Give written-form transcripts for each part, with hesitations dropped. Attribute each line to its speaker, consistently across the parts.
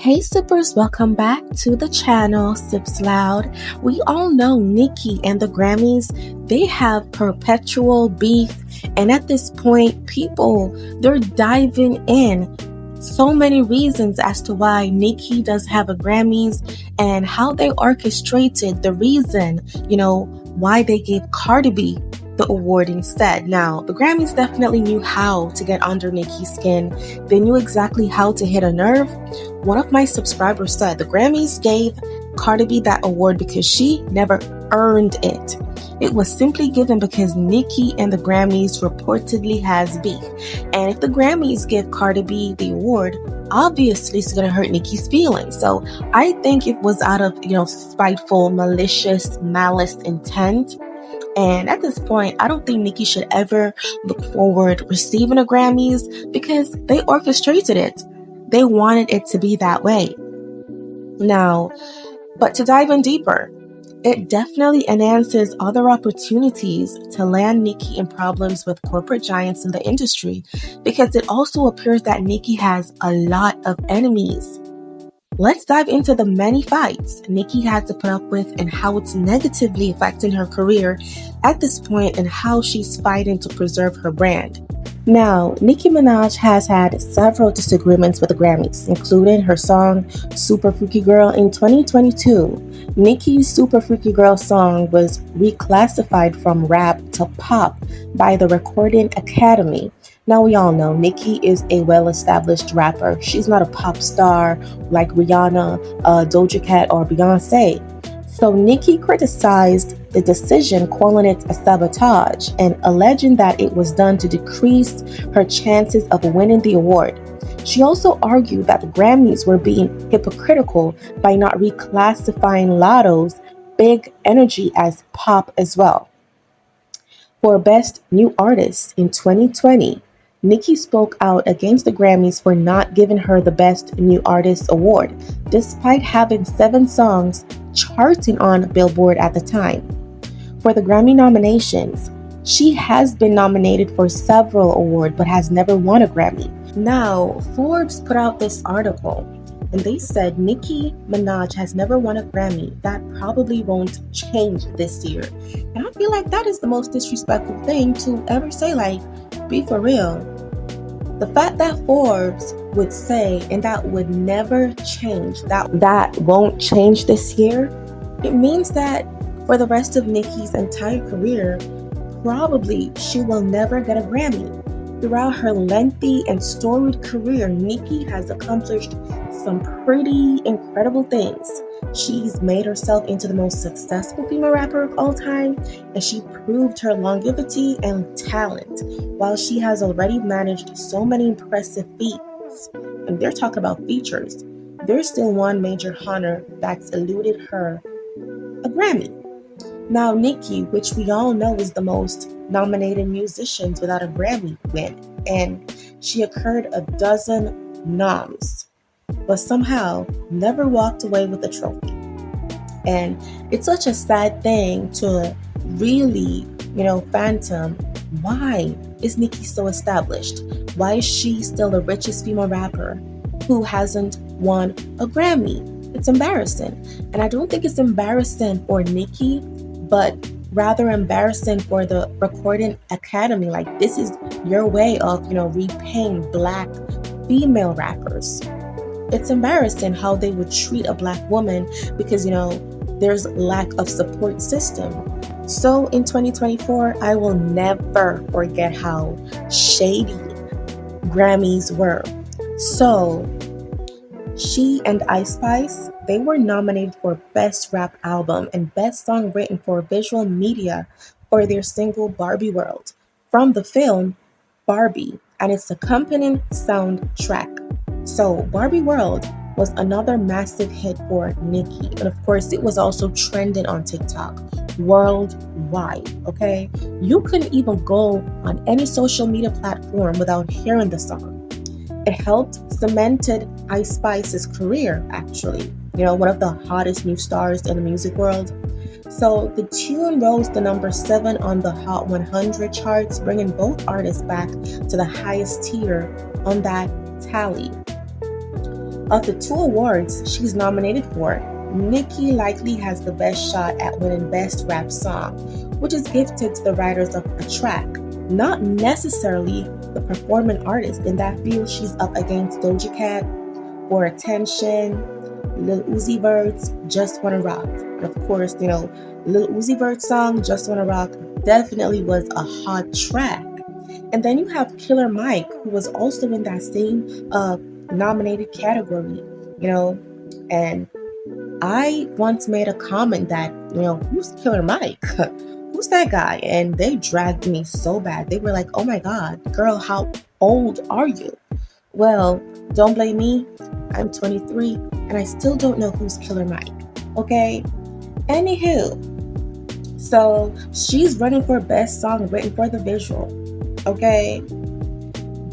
Speaker 1: Hey sippers, welcome back to the channel Sipsloud. We all know Nicki and the Grammys, they have perpetual beef, and at this point they're diving in so many reasons as to why Nicki does have a Grammys and how they orchestrated the reason, why they gave Cardi B the award instead. Now, the Grammys definitely knew how to get under Nicki's skin. They knew exactly how to hit a nerve. One of my subscribers said the Grammys gave Cardi B that award because she never earned it. It was simply given because Nicki and the Grammys reportedly has beef. And if the Grammys give Cardi B the award, obviously it's going to hurt Nicki's feelings. So I think it was out of, spiteful, malicious, malice intent. And at this point, I don't think Nicki should ever look forward receiving a Grammys because they orchestrated it. They wanted it to be that way. Now, but to dive in deeper, it definitely enhances other opportunities to land Nicki in problems with corporate giants in the industry because it also appears that Nicki has a lot of enemies. Let's dive into the many fights Nicki had to put up with and how it's negatively affecting her career at this point and how she's fighting to preserve her brand. Now, Nicki Minaj has had several disagreements with the Grammys, including her song Super Freaky Girl in 2022. Nicki's Super Freaky Girl song was reclassified from rap to pop by the Recording Academy. Now, we all know Nicki is a well-established rapper. She's not a pop star like Rihanna, Doja Cat, or Beyonce. So Nicki criticized the decision, calling it a sabotage and alleging that it was done to decrease her chances of winning the award. She also argued that the Grammys were being hypocritical by not reclassifying Latto's Big Energy as pop as well. For Best New Artist in 2020, Nicki spoke out against the Grammys for not giving her the Best New Artist award, despite having 7 songs charting on Billboard at the time. For the Grammy nominations, she has been nominated for several awards but has never won a Grammy. Now, Forbes put out this article and they said Nicki Minaj has never won a Grammy. That probably won't change this year. And I feel like that is the most disrespectful thing to ever say, be for real. The fact that Forbes would say, and that would never change, that won't change this year, it means that for the rest of Nicki's entire career, probably she will never get a Grammy. Throughout her lengthy and storied career, Nicki has accomplished some pretty incredible things. She's made herself into the most successful female rapper of all time, and she proved her longevity and talent. While she has already managed so many impressive feats, and they're talking about features, there's still one major honor that's eluded her, a Grammy. Now, Nicki, which we all know is the most nominated musicians without a Grammy win, and she occurred a dozen noms, but somehow never walked away with a trophy. And it's such a sad thing to really, phantom. Why is Nicki so established? Why is she still the richest female rapper who hasn't won a Grammy? It's embarrassing. And I don't think it's embarrassing for Nicki, but rather embarrassing for the Recording Academy. This is your way of, repaying Black female rappers. It's embarrassing how they would treat a Black woman because, there's lack of support system. So in 2024, I will never forget how shady Grammys were. So she and Ice Spice, they were nominated for Best Rap Album and Best Song Written for Visual Media for their single Barbie World from the film Barbie and its accompanying soundtrack. So Barbie World was another massive hit for Nicki. And of course, it was also trending on TikTok worldwide, okay? You couldn't even go on any social media platform without hearing the song. It helped cemented Ice Spice's career, actually. One of the hottest new stars in the music world. So the tune rose to number 7 on the Hot 100 charts, bringing both artists back to the highest tier on that tally. Of the two awards she's nominated for, Nicki likely has the best shot at winning Best Rap Song, which is gifted to the writers of a track, not necessarily the performing artist. In that field, she's up against Doja Cat, For Attention, Lil Uzi Vert's Just Wanna Rock. And of course, Lil Uzi Vert's song, Just Wanna Rock, definitely was a hot track. And then you have Killer Mike, who was also in that same nominated category, and I once made a comment that, who's Killer Mike? Who's that guy? And they dragged me so bad. They were like, oh my God, girl, how old are you? Well, don't blame me. I'm 23 and I still don't know who's Killer Mike. Okay? Anywho, so she's running for Best Song Written for the Visual. Okay?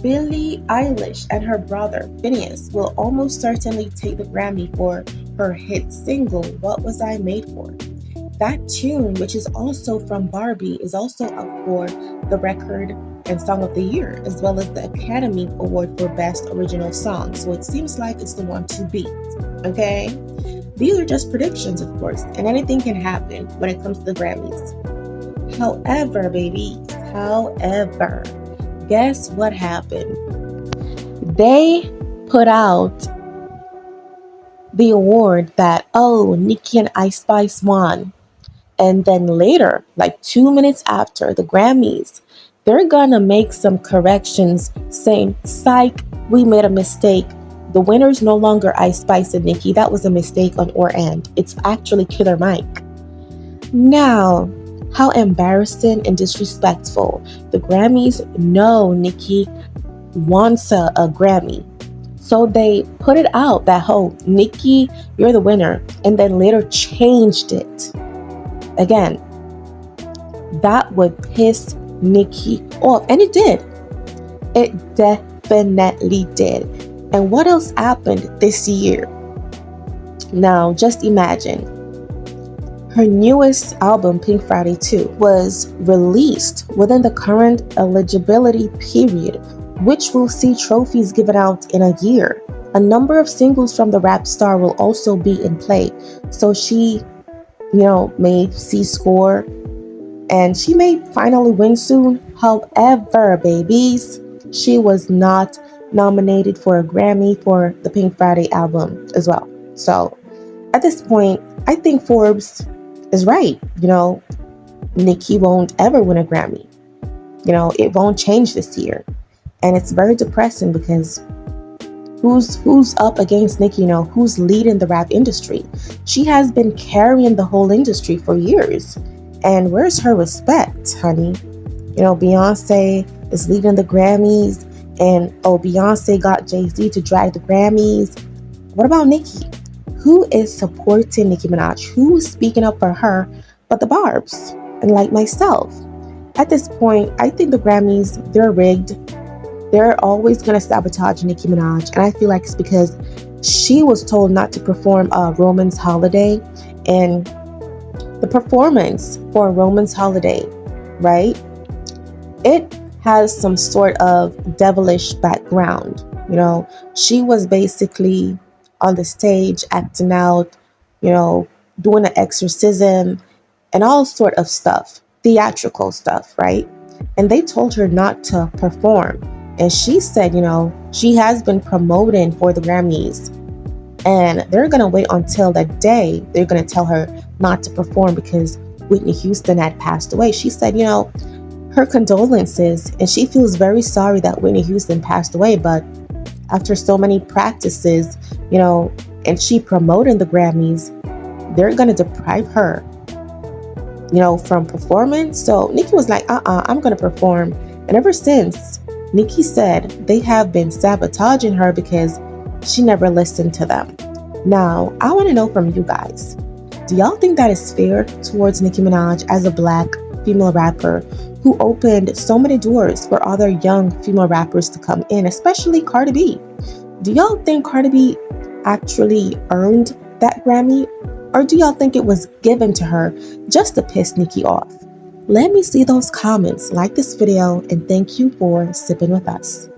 Speaker 1: Billie Eilish and her brother Phineas will almost certainly take the Grammy for her hit single, What Was I Made For? That tune, which is also from Barbie, is also up for the Record and Song of the Year, as well as the Academy Award for Best Original Song. So it seems like it's the one to beat. Okay? These are just predictions, of course, and anything can happen when it comes to the Grammys. However, babies, guess what happened? They put out the award that, Nicki and Ice Spice won. And then later, like 2 minutes after the Grammys, they're gonna make some corrections saying, psych, we made a mistake. The winner's no longer Ice Spice and Nicki. That was a mistake on our end. It's actually Killer Mike. Now, how embarrassing and disrespectful. The Grammys know Nicki wants a Grammy. So they put it out that, Nicki, you're the winner. And then later changed it. Again, that would piss Nicki off. And it did. It definitely did. And what else happened this year? Now, just imagine. Her newest album, Pink Friday 2, was released within the current eligibility period, which will see trophies given out in a year. A number of singles from the rap star will also be in play. So she, may see score and she may finally win soon. However, babies, she was not nominated for a Grammy for the Pink Friday album as well. So at this point, I think Forbes is right. Nicki won't ever win a Grammy. It won't change this year. And it's very depressing because who's up against Nicki, who's leading the rap industry? She has been carrying the whole industry for years. And where's her respect, honey? Beyonce is leading the Grammys, and Beyonce got Jay-Z to drag the Grammys. What about Nicki? Who is supporting Nicki Minaj? Who is speaking up for her but the Barbz? And like myself. At this point, I think the Grammys, they're rigged. They're always going to sabotage Nicki Minaj. And I feel like it's because she was told not to perform Roman's Holiday. And the performance for Roman's Holiday, right? It has some sort of devilish background. She was basically on the stage acting out, doing an exorcism and all sort of stuff, theatrical stuff, right? And they told her not to perform. And she said, she has been promoting for the Grammys. And they're going to wait until the day they're going to tell her not to perform because Whitney Houston had passed away. She said, her condolences, and she feels very sorry that Whitney Houston passed away. But after so many practices, and she promoting the Grammys, they're going to deprive her, from performing. So Nicki was like, I'm going to perform. And ever since, Nicki said they have been sabotaging her because she never listened to them. Now, I want to know from you guys, do y'all think that is fair towards Nicki Minaj as a Black female rapper who opened so many doors for other young female rappers to come in, especially Cardi B? Do y'all think Cardi B actually earned that Grammy? Or do y'all think it was given to her just to piss Nicki off? Let me see those comments. Like this video and thank you for sipping with us.